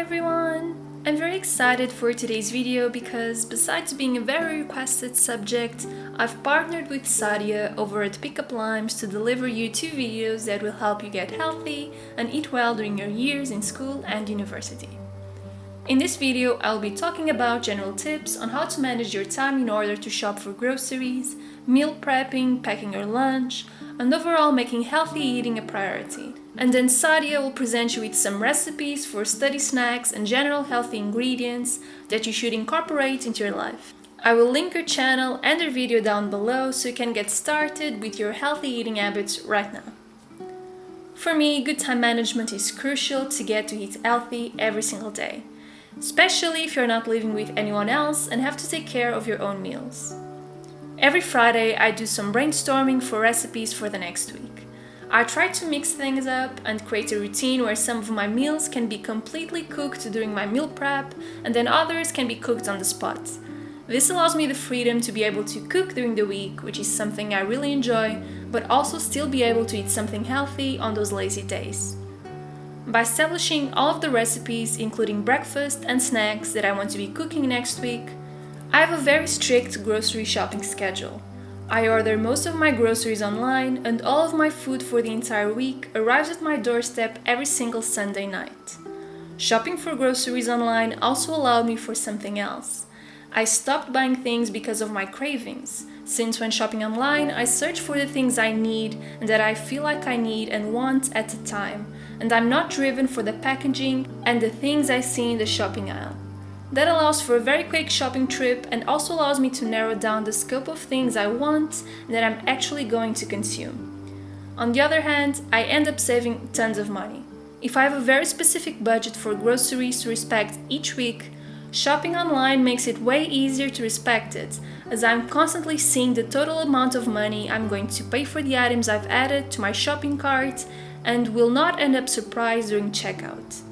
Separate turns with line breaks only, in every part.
everyone! I'm very excited for today's video because besides being a very requested subject, I've partnered with Sadia over at Pickup Limes to deliver you 2 videos that will help you get healthy and eat well during your years in school and university. In this video, I'll be talking about general tips on how to manage your time in order to shop for groceries, meal prepping, packing your lunch, and overall making healthy eating a priority. And then Sadia will present you with some recipes for study snacks and general healthy ingredients that you should incorporate into your life. I will link her channel and her video down below so you can get started with your healthy eating habits right now. For me, good time management is crucial to get to eat healthy every single day, especially if you're not living with anyone else and have to take care of your own meals. Every Friday, I do some brainstorming for recipes for the next week. I try to mix things up and create a routine where some of my meals can be completely cooked during my meal prep and then others can be cooked on the spot. This allows me the freedom to be able to cook during the week, which is something I really enjoy, but also still be able to eat something healthy on those lazy days. By establishing all of the recipes, including breakfast and snacks that I want to be cooking next week, I have a very strict grocery shopping schedule. I order most of my groceries online and all of my food for the entire week arrives at my doorstep every single Sunday night. Shopping for groceries online also allowed me for something else. I stopped buying things because of my cravings, since when shopping online I search for the things I need and that I feel like I need and want at the time, and I'm not driven for the packaging and the things I see in the shopping aisle. That allows for a very quick shopping trip and also allows me to narrow down the scope of things I want and that I'm actually going to consume. On the other hand, I end up saving tons of money. If I have a very specific budget for groceries to respect each week, shopping online makes it way easier to respect it, as I'm constantly seeing the total amount of money I'm going to pay for the items I've added to my shopping cart and will not end up surprised during checkout.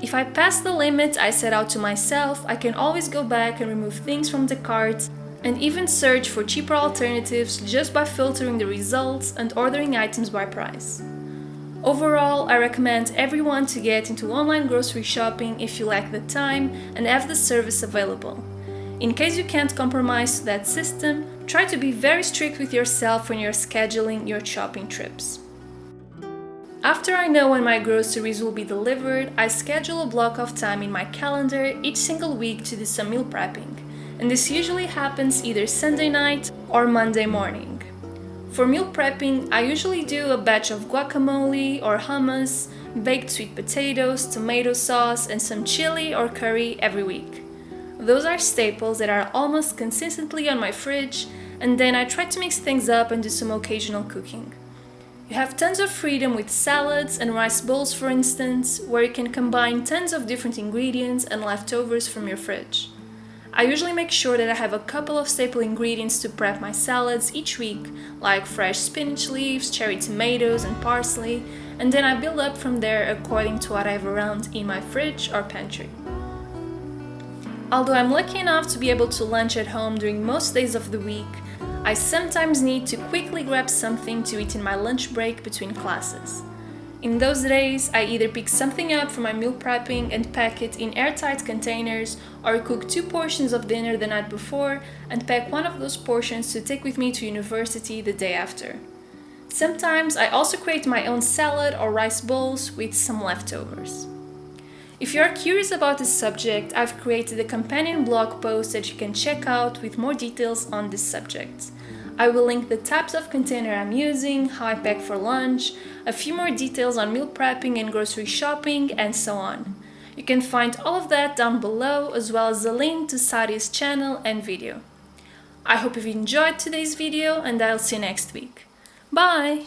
If I pass the limit I set out to myself, I can always go back and remove things from the cart and even search for cheaper alternatives just by filtering the results and ordering items by price. Overall, I recommend everyone to get into online grocery shopping if you lack the time and have the service available. In case you can't compromise to that system, try to be very strict with yourself when you're scheduling your shopping trips. After I know when my groceries will be delivered, I schedule a block of time in my calendar each single week to do some meal prepping, and this usually happens either Sunday night or Monday morning. For meal prepping, I usually do a batch of guacamole or hummus, baked sweet potatoes, tomato sauce, and some chili or curry every week. Those are staples that are almost consistently on my fridge, and then I try to mix things up and do some occasional cooking. You have tons of freedom with salads and rice bowls, for instance, where you can combine tons of different ingredients and leftovers from your fridge. I usually make sure that I have a couple of staple ingredients to prep my salads each week, like fresh spinach leaves, cherry tomatoes, and parsley, and then I build up from there according to what I have around in my fridge or pantry. Although I'm lucky enough to be able to lunch at home during most days of the week, I sometimes need to quickly grab something to eat in my lunch break between classes. In those days, I either pick something up from my meal prepping and pack it in airtight containers, or cook 2 portions of dinner the night before and pack one of those portions to take with me to university the day after. Sometimes I also create my own salad or rice bowls with some leftovers. If you are curious about this subject, I've created a companion blog post that you can check out with more details on this subject. I will link the types of container I'm using, how I pack for lunch, a few more details on meal prepping and grocery shopping, and so on. You can find all of that down below, as well as the link to Sadia's channel and video. I hope you've enjoyed today's video, and I'll see you next week. Bye!